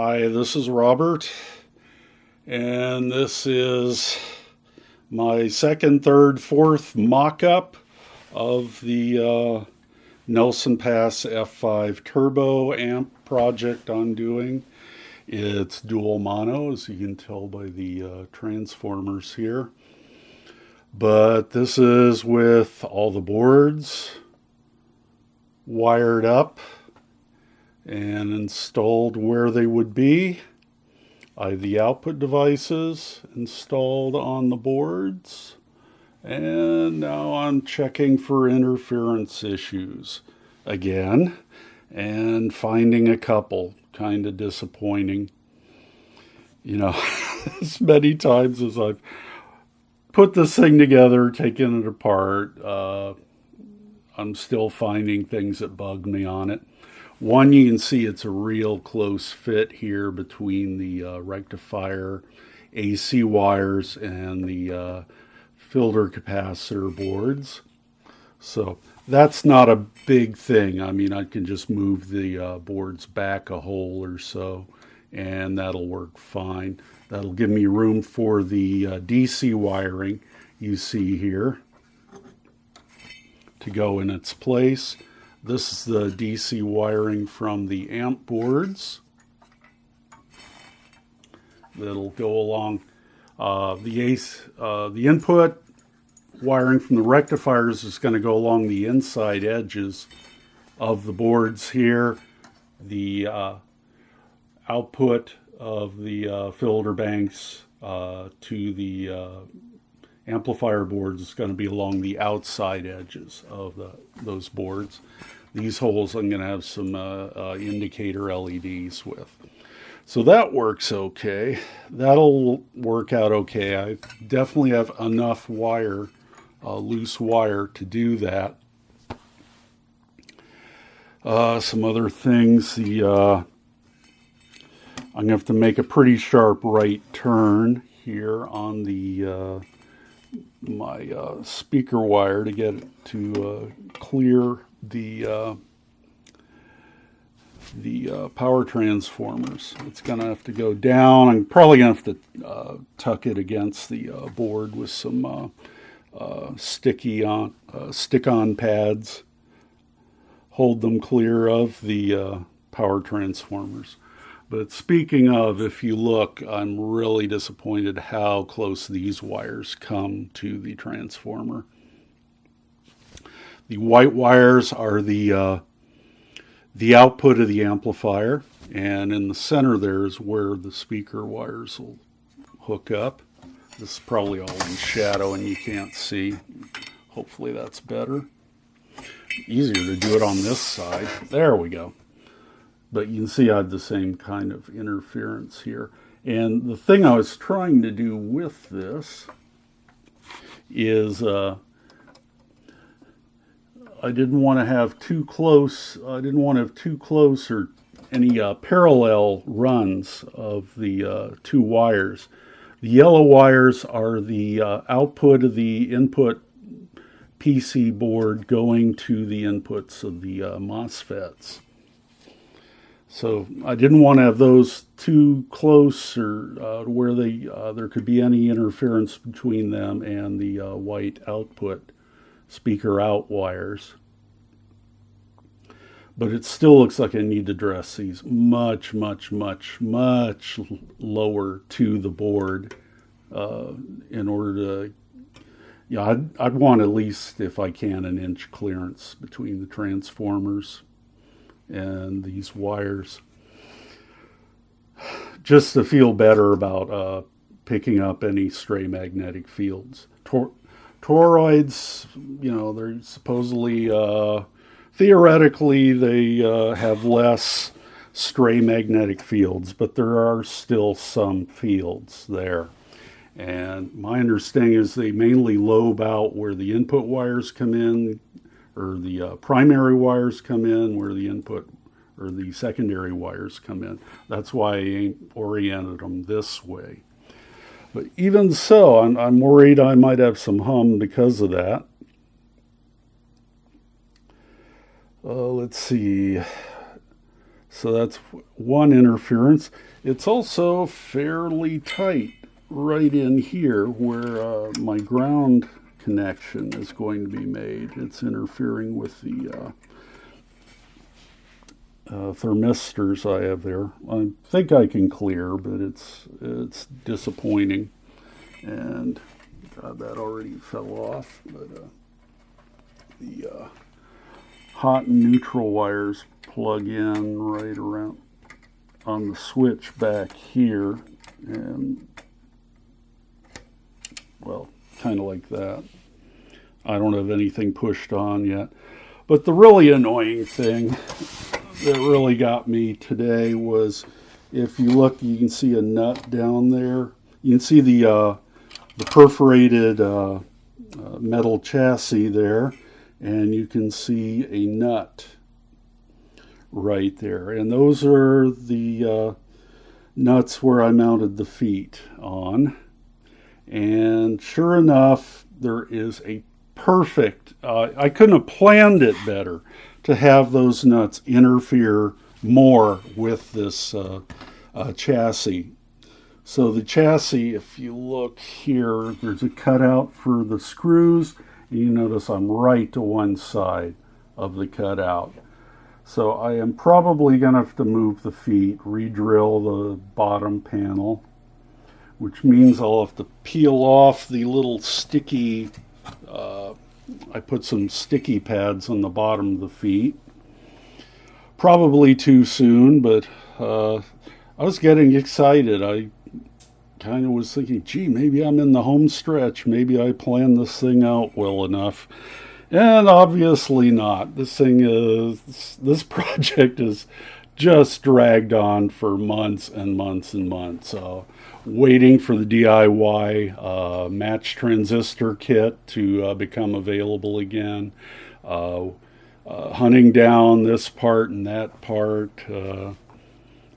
Hi, this is Robert, and this is my second, third, fourth mock-up of the Nelson Pass F5 Turbo amp project I'm doing. It's dual mono, as you can tell by the transformers here. But this is with all the boards wired up and installed where they would be. I have the output devices installed on the boards, and now I'm checking for interference issues again and finding a couple. Kind of disappointing. You know, as many times as I've put this thing together, taken it apart, I'm still finding things that bug me on it. One, you can see it's a real close fit here between the rectifier AC wires and the filter capacitor boards. So that's not a big thing. I mean, I can just move the boards back a hole or so, and that'll work fine. That'll give me room for the DC wiring you see here to go in its place. This is the DC wiring from the amp boards that'll go along the input wiring from the rectifiers is going to go along the inside edges of the boards here. The output of the filter banks to the amplifier boards is going to be along the outside edges of those boards. These holes I'm going to have some indicator LEDs with. So that works okay. That'll work out okay. I definitely have enough wire, loose wire, to do that. Some other things. I'm going to have to make a pretty sharp right turn here on the my speaker wire to get it to clear the power transformers. It's going to have to go down. I'm probably going to have to tuck it against the board with some stick-on pads. Hold them clear of the power transformers. But speaking of, if you look, I'm really disappointed how close these wires come to the transformer. The white wires are the output of the amplifier, and in the center there is where the speaker wires will hook up. This is probably all in shadow and you can't see. Hopefully that's better. Easier to do it on this side. There we go. But you can see I have the same kind of interference here. And the thing I was trying to do with this is I didn't want to have too close. I didn't want to have too close or any parallel runs of the two wires. The yellow wires are the output of the input PC board going to the inputs of the MOSFETs. So I didn't want to have those too close or where there could be any interference between them and the white output speaker out wires. But it still looks like I need to dress these much, much, much, much lower to the board in order to, I'd want at least, if I can, an inch clearance between the transformers and these wires, just to feel better about picking up any stray magnetic fields. Toroids, they're supposedly, theoretically, they have less stray magnetic fields, but there are still some fields there. And my understanding is they mainly lobe out where the input wires come in, or the primary wires come in, where the input or the secondary wires come in. That's why I oriented them this way. But even so, I'm worried I might have some hum because of that. Let's see. So that's one interference. It's also fairly tight right in here where my ground connection is going to be made. It's interfering with the thermistors I have there. I think I can clear, but it's disappointing. And God, that already fell off. But the hot and neutral wires plug in right around on the switch back here, and well, kind of like that. I don't have anything pushed on yet. But the really annoying thing that really got me today was, if you look, you can see a nut down there. You can see the perforated metal chassis there, and you can see a nut right there. And those are the nuts where I mounted the feet on. And sure enough, there is a perfect, I couldn't have planned it better to have those nuts interfere more with this chassis. So the chassis, if you look here, there's a cutout for the screws. You notice I'm right to one side of the cutout. So I am probably going to have to move the feet, re-drill the bottom panel, which means I'll have to peel off the little sticky, I put some sticky pads on the bottom of the feet. Probably too soon, but I was getting excited. I kind of was thinking, gee, maybe I'm in the home stretch. Maybe I planned this thing out well enough. And obviously not. This project is just dragged on for months and months and months. Waiting for the DIY match transistor kit to become available again. Hunting down this part and that part.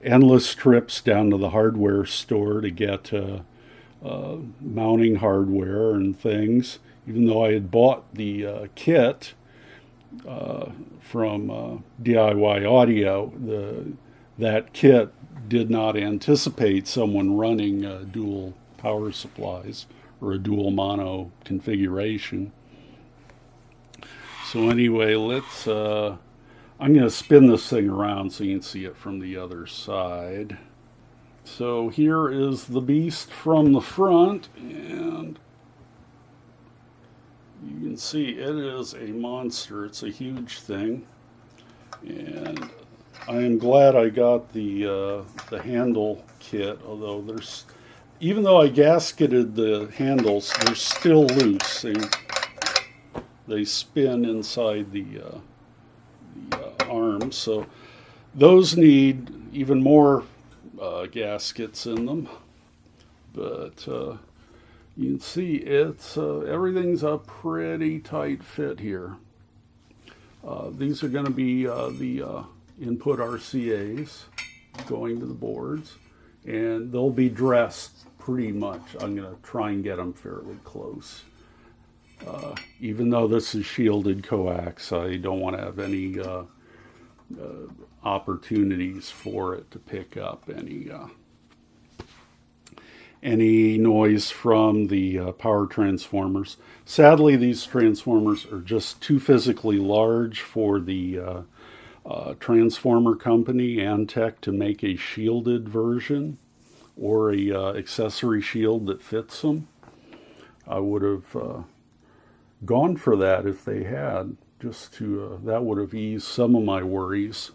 Endless trips down to the hardware store to get mounting hardware and things. Even though I had bought the kit from DIY Audio, that kit did not anticipate someone running dual power supplies or a dual mono configuration. So anyway, I'm going to spin this thing around so you can see it from the other side. So here is the beast from the front, and you can see it is a monster. It's a huge thing, and I am glad I got the handle kit. Although even though I gasketed the handles, they're still loose. They spin inside the arms, so those need even more gaskets in them. But you can see it's everything's a pretty tight fit here. These are going to be the input RCAs going to the boards, and they'll be dressed pretty much. I'm going to try and get them fairly close. Even though this is shielded coax, I don't want to have any opportunities for it to pick up any noise from the power transformers. Sadly, these transformers are just too physically large for the transformer company, Antec, to make a shielded version or a accessory shield that fits them. I would have gone for that if they had, just to that would have eased some of my worries.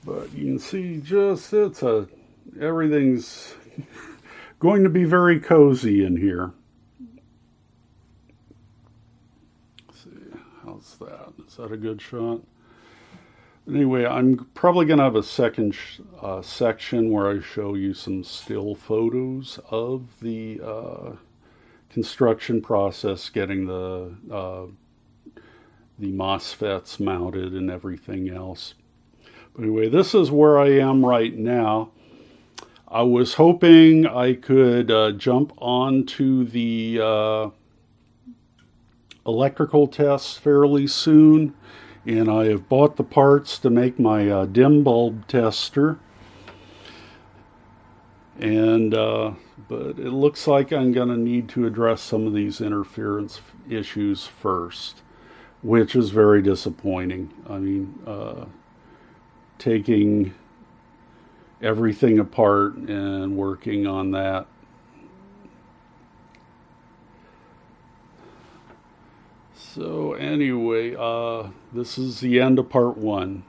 But you can see everything's going to be very cozy in here. Let's see, how's that? Is that a good shot? Anyway, I'm probably going to have a second section where I show you some still photos of the construction process, getting the MOSFETs mounted and everything else. But anyway, this is where I am right now. I was hoping I could jump onto the electrical tests fairly soon, and I have bought the parts to make my dim bulb tester. And but it looks like I'm going to need to address some of these interference issues first, which is very disappointing. I mean, taking everything apart and working on that. So anyway, this is the end of part 1.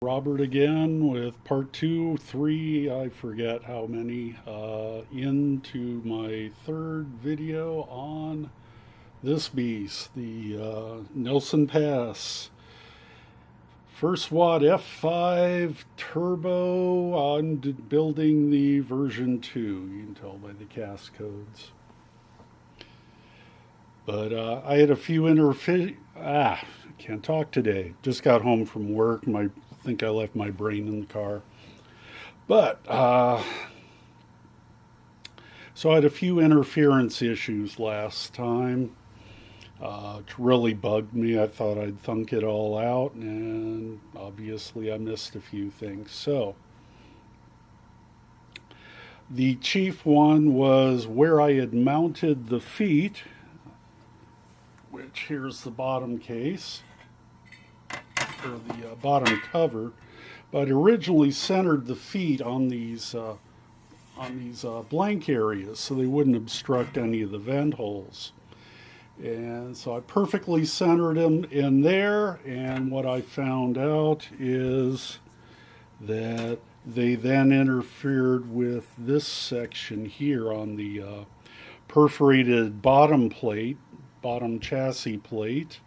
Robert again with part 2, 3, I forget how many, into my third video on this beast, the Nelson Pass. First watt F5 turbo. I'm building the version 2, you can tell by the CAS codes. But I had a few can't talk today. Just got home from work. I think I left my brain in the car. But, so I had a few interference issues last time. It really bugged me. I thought I'd thunk it all out, and obviously I missed a few things. So, the chief one was where I had mounted the feet, which here's the bottom case, or the bottom cover, but originally centered the feet on these blank areas so they wouldn't obstruct any of the vent holes. And so I perfectly centered them in there, and what I found out is that they then interfered with this section here on the perforated bottom chassis plate,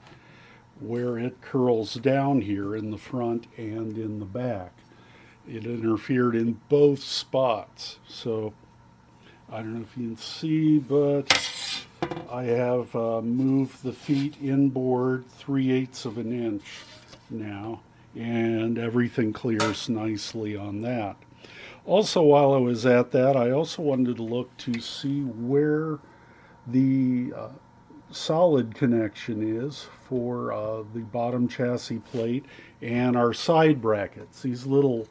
where it curls down here in the front and in the back. It interfered in both spots. So I don't know if you can see, but I have moved the feet inboard 3/8 of an inch now, and everything clears nicely on that. Also, while I was at that, I also wanted to look to see where the solid connection is for the bottom chassis plate and our side brackets. These little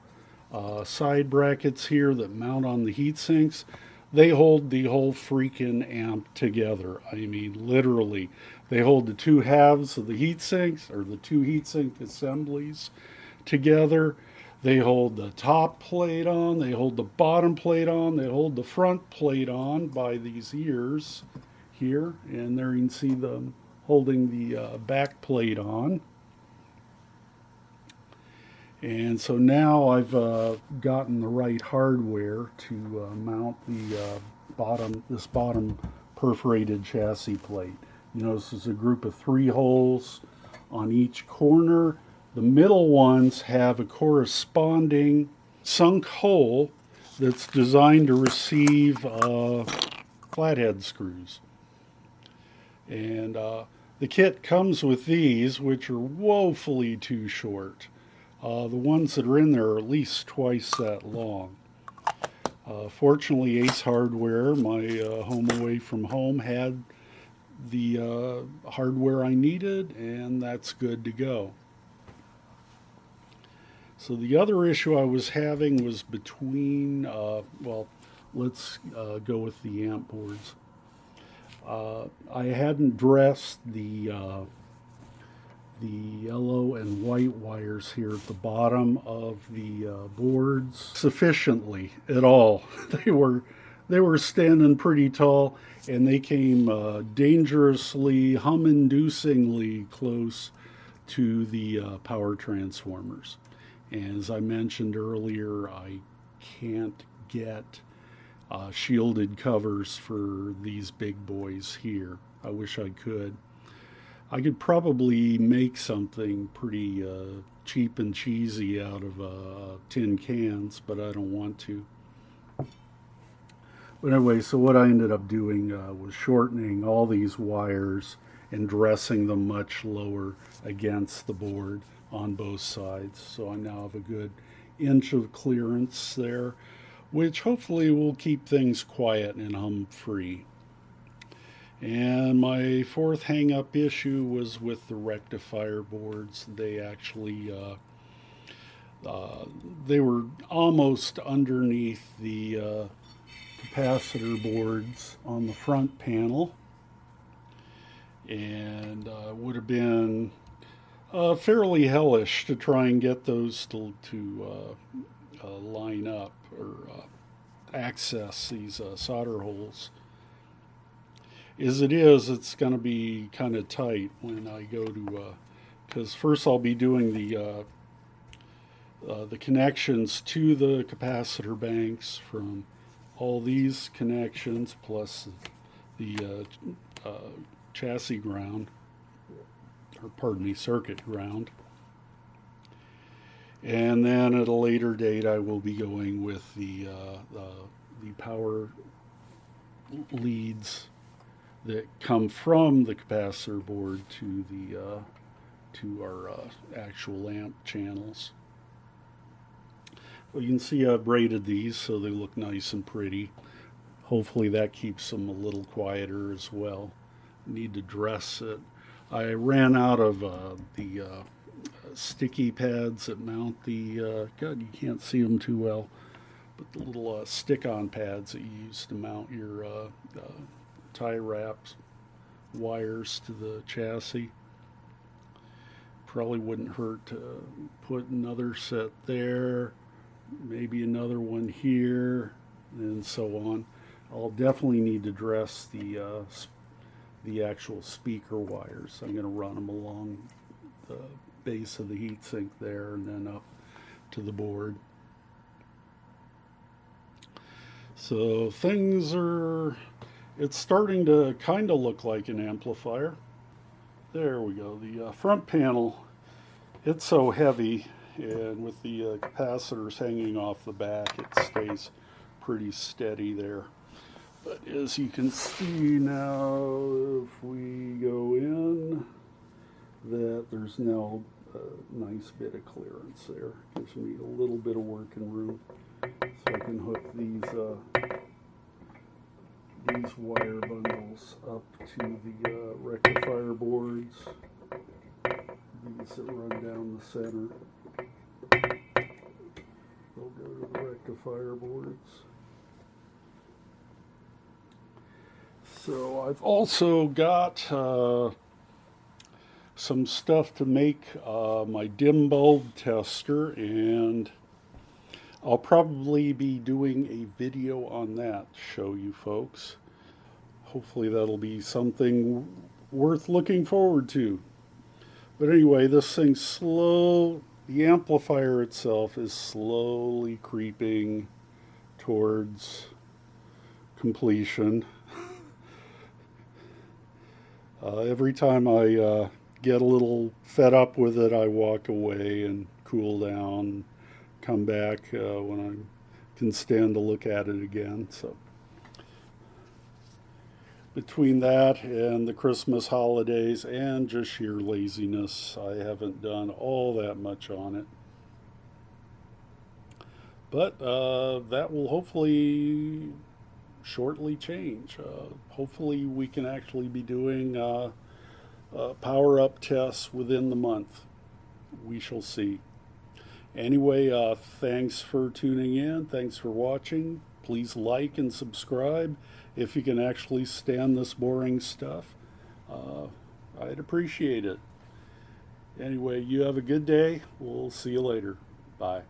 side brackets here that mount on the heat sinks, they hold the whole freaking amp together. I mean, literally. They hold the two halves of the heat sinks, or the two heat sink assemblies together. They hold the top plate on, they hold the bottom plate on, they hold the front plate on by these ears here, and there you can see them holding the back plate on. And so now I've gotten the right hardware to mount the this bottom perforated chassis plate. You notice there's a group of 3 holes on each corner. The middle ones have a corresponding sunk hole that's designed to receive flathead screws. And the kit comes with these, which are woefully too short. The ones that are in there are at least twice that long. Fortunately, Ace Hardware, my home away from home, had the hardware I needed, and that's good to go. So the other issue I was having was between, well, let's go with the amp boards. I hadn't dressed the yellow and white wires here at the bottom of the boards sufficiently at all. They were standing pretty tall, and they came dangerously, hum-inducingly close to the power transformers. And as I mentioned earlier, I can't get shielded covers for these big boys here. I wish I could. I could probably make something pretty cheap and cheesy out of tin cans, but I don't want to. But anyway, so what I ended up doing was shortening all these wires and dressing them much lower against the board on both sides. So I now have a good inch of clearance there, which hopefully will keep things quiet and hum-free. And my fourth hang-up issue was with the rectifier boards. They actually, they were almost underneath the capacitor boards on the front panel, and would have been fairly hellish to try and get those to line up or access these solder holes. As it is, it's going to be kind of tight when I go to, because first I'll be doing the connections to the capacitor banks from all these connections plus the chassis ground, or pardon me, circuit ground. And then at a later date, I will be going with the power leads that come from the capacitor board to the to our actual amp channels. Well, you can see I've braided these so they look nice and pretty. Hopefully that keeps them a little quieter as well. Need to dress it. I ran out of the sticky pads that mount the, God, you can't see them too well, but the little stick-on pads that you use to mount your tie wraps wires to the chassis. Probably wouldn't hurt to put another set there, maybe another one here, and so on. I'll definitely need to dress the actual speaker wires. I'm going to run them along the base of the heatsink there and then up to the board. So things are, it's starting to kind of look like an amplifier. There we go. The front panel, it's so heavy, and with the capacitors hanging off the back, it stays pretty steady there. But as you can see now, if we go in, that there's now nice bit of clearance there. Gives me a little bit of working room, so I can hook these wire bundles up to the rectifier boards. These that run down the center. They'll go to the rectifier boards. So I've also got some stuff to make my dim bulb tester, and I'll probably be doing a video on that to show you folks. Hopefully that'll be something worth looking forward to. But anyway, this thing's the amplifier itself is slowly creeping towards completion. Every time I get a little fed up with it, I walk away and cool down, come back when I can stand to look at it again. So between that and the Christmas holidays and just sheer laziness, I haven't done all that much on it. But that will hopefully shortly change. Hopefully we can actually be doing power-up tests within the month. We shall see. Anyway, thanks for tuning in. Thanks for watching. Please like and subscribe. If you can actually stand this boring stuff, I'd appreciate it. Anyway, you have a good day. We'll see you later. Bye.